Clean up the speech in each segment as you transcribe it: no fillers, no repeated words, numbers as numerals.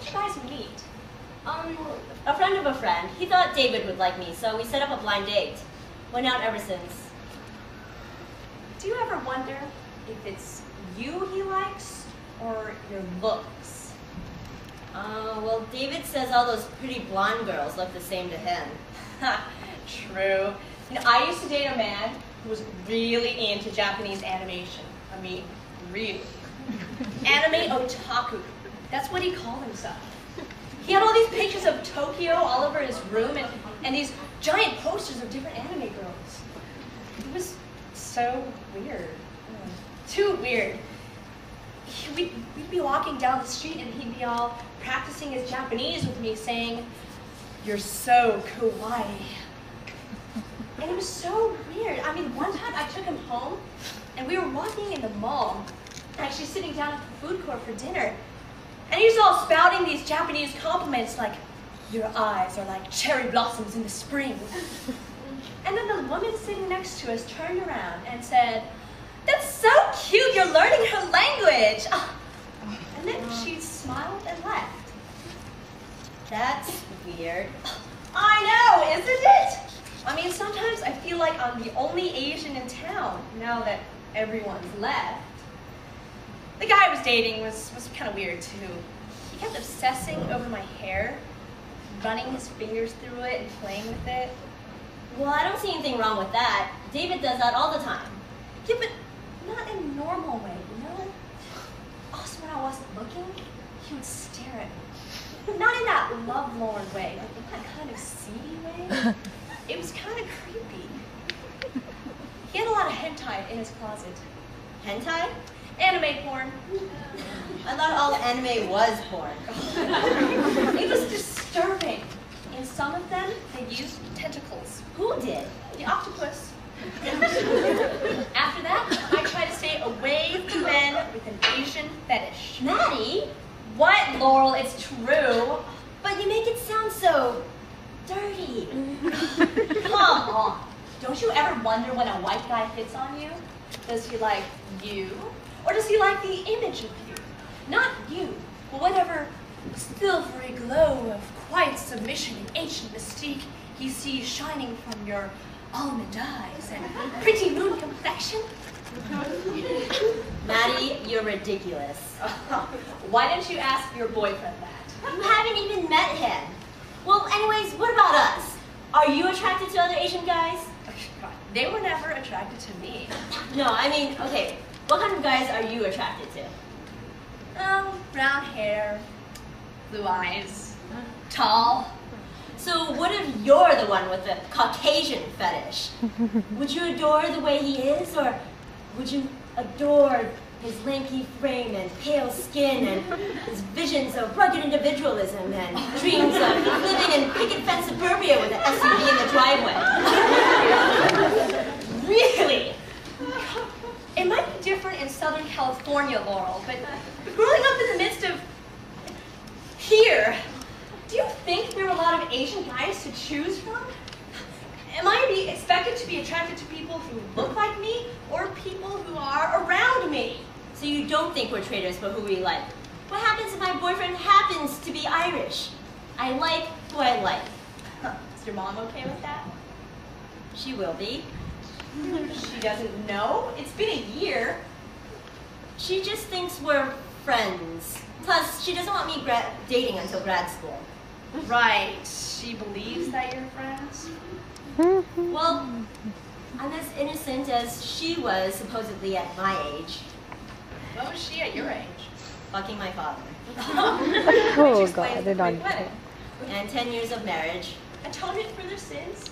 you guys meet? A friend of a friend. He thought David would like me, so we set up a blind date. Went out ever since. Do you ever wonder if it's you he likes or your looks? Well, David says all those pretty blonde girls look the same to him. True. You know, I used to date a man who was really into Japanese animation. I mean, really. Anime otaku. That's what he called himself. He had all these pictures of Tokyo all over his room and these giant posters of different anime girls. It was so weird. Too weird. We'd be walking down the street and he'd be all practicing his Japanese with me saying, "You're so kawaii." And it was so weird. I mean, one time I took him home and we were walking in the mall, actually sitting down at the food court for dinner. And he was all spouting these Japanese compliments like, "Your eyes are like cherry blossoms in the spring." And then the woman sitting next to us turned around and said, "That's so cute, you're learning her language." And then she smiled and left. That's weird. I know, isn't it? I mean, sometimes I feel like I'm the only Asian in town now that everyone's left. The guy I was dating was kind of weird too. He kept obsessing over my hair, running his fingers through it and playing with it. Well, I don't see anything wrong with that. David does that all the time. Yeah, but not in a normal way, you know? Also, when I wasn't looking, he would stare at me. Not in that lovelorn way, like in that kind of seedy way. It was kind of creepy. He had a lot of hentai in his closet. Hentai? Anime porn. I thought all anime was porn. It was disturbing. In some of them, they used tentacles. Who did? The octopus. After that, I tried to stay away from men with an Asian fetish. Maddie? What, Laurel? It's true. But you make it sound so dirty. Come on. Don't you ever wonder when a white guy hits on you? Does he like you? Or does he like the image of you? Not you, but whatever silvery glow of quiet submission and ancient mystique he sees shining from your almond eyes and pretty moon complexion. Maddie, you're ridiculous. Why didn't you ask your boyfriend that? You haven't even met him. Well, anyways, what about us? Are you attracted to other Asian guys? They were never attracted to me. No, I mean, okay, what kind of guys are you attracted to? Brown hair, blue eyes, tall. So what if you're the one with the Caucasian fetish? Would you adore the way he is, or would you adore his lanky frame and pale skin and his visions of rugged individualism and dreams of living in picket fence suburbia with an SUV in the driveway? Really? It might be different in Southern California, Laurel, but growing up in the midst of here, do you think there are a lot of Asian guys to choose from? Am I to be expected to be attracted to people who look like me or people who are around me? So you don't think we're traitors for who we like? What happens if my boyfriend happens to be Irish? I like who I like. Is your mom okay with that? She will be. She doesn't know? It's been a year. She just thinks we're friends. Plus, she doesn't want me dating until grad school. Right. She believes that you're friends? Well, I'm as innocent as she was supposedly at my age. What was she at your age? Fucking my father. Oh God, they're not. And 10 years of marriage. Atonement for their sins?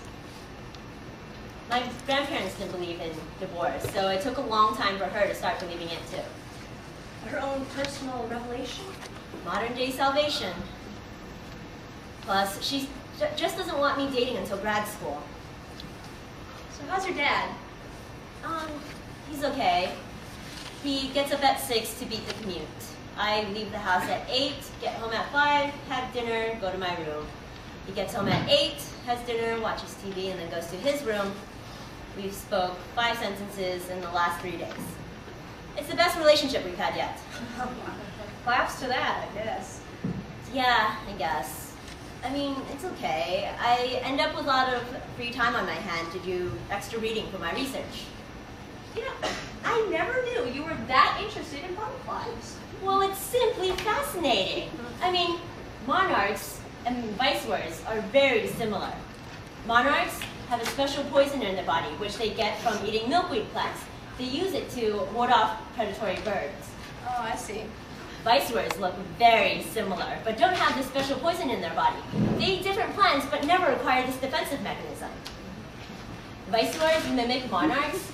My grandparents didn't believe in divorce, so it took a long time for her to start believing it too. Her own personal revelation? Modern day salvation. Plus, she just doesn't want me dating until grad school. So how's your dad? He's okay. He gets up at 6 to beat the commute. I leave the house at 8, get home at 5, have dinner, go to my room. He gets home at 8, has dinner, watches TV, and then goes to his room. We've spoke 5 sentences in the last 3 days. It's the best relationship we've had yet. Claps to that, I guess. Yeah, I guess. I mean, it's okay. I end up with a lot of free time on my hand to do extra reading for my research. You know, I never knew you were that interested in butterflies. Well, it's simply fascinating. I mean, monarchs and viceroys are very similar. Monarchs have a special poison in their body, which they get from eating milkweed plants. They use it to ward off predatory birds. Oh, I see. Viceroys look very similar, but don't have this special poison in their body. They eat different plants, but never acquire this defensive mechanism. Viceroys mimic monarchs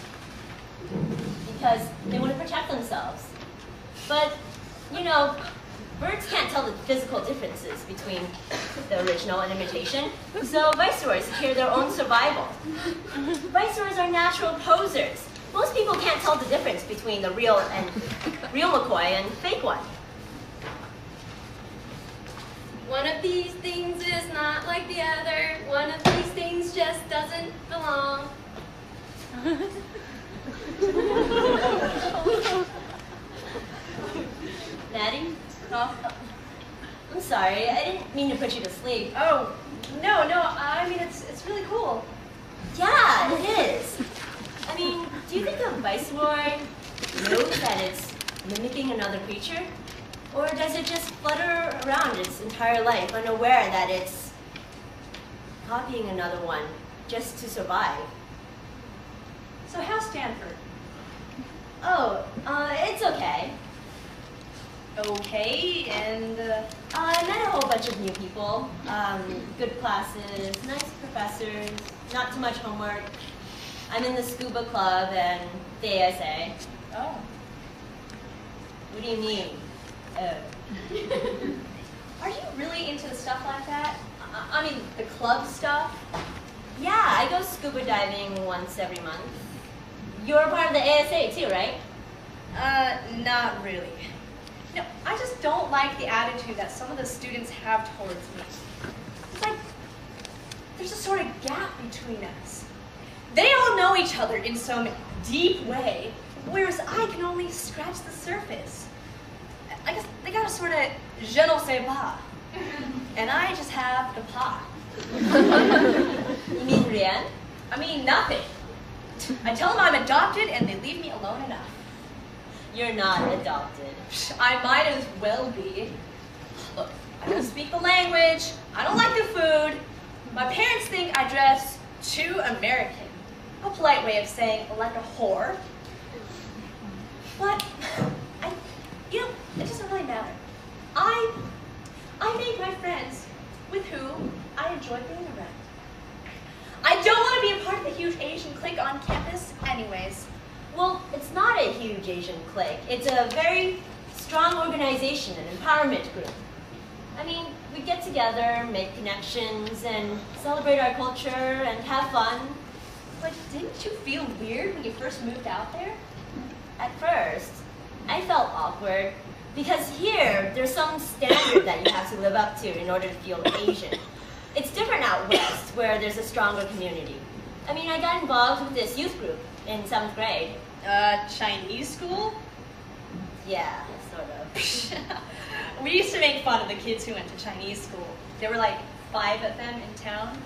because they want to protect themselves. But, you know, birds can't tell the physical differences between the original and imitation, so viceroys secure their own survival. Viceroys are natural posers. Most people can't tell the difference between the real McCoy and fake one. One of these things is not like the other. One of these things just doesn't belong. Maddie? Huh? I'm sorry, I didn't mean to put you to sleep. Oh, no, I mean, it's really cool. Yeah, it is. I mean, do you think a viceroy knows that it's mimicking another creature? Or does it just flutter around its entire life, unaware that it's copying another one just to survive? So how's Stanford? Oh, it's okay. Okay, and I met a whole bunch of new people. Good classes, nice professors, not too much homework. I'm in the scuba club and the ASA. oh. What do you mean? Are you really into stuff like that? I mean, the club stuff? Yeah, I go scuba diving once every month. You're part of the ASA too, right? Not really. No, I just don't like the attitude that some of the students have towards me. It's like there's a sort of gap between us. They all know each other in some deep way, whereas I can only scratch the surface. I guess they got a sort of je ne sais pas, and I just have the pas. You mean rien? I mean nothing. I tell them I'm adopted and they leave me alone enough. You're not adopted. I might as well be. Look, I don't speak the language, I don't like the food. My parents think I dress too American. A polite way of saying like a whore. But, it doesn't really matter. I make my friends with whom I enjoy being around. I don't want to be a part of the huge Asian clique on campus anyways. Well, it's not a huge Asian clique. It's a very strong organization, an empowerment group. I mean, we get together, make connections, and celebrate our culture and have fun. But didn't you feel weird when you first moved out there? At first, I felt awkward because here, there's some standard that you have to live up to in order to feel Asian. It's different out west, where there's a stronger community. I mean, I got involved with this youth group in 7th grade. Chinese school? Yeah, sort of. We used to make fun of the kids who went to Chinese school. There were like 5 of them in town.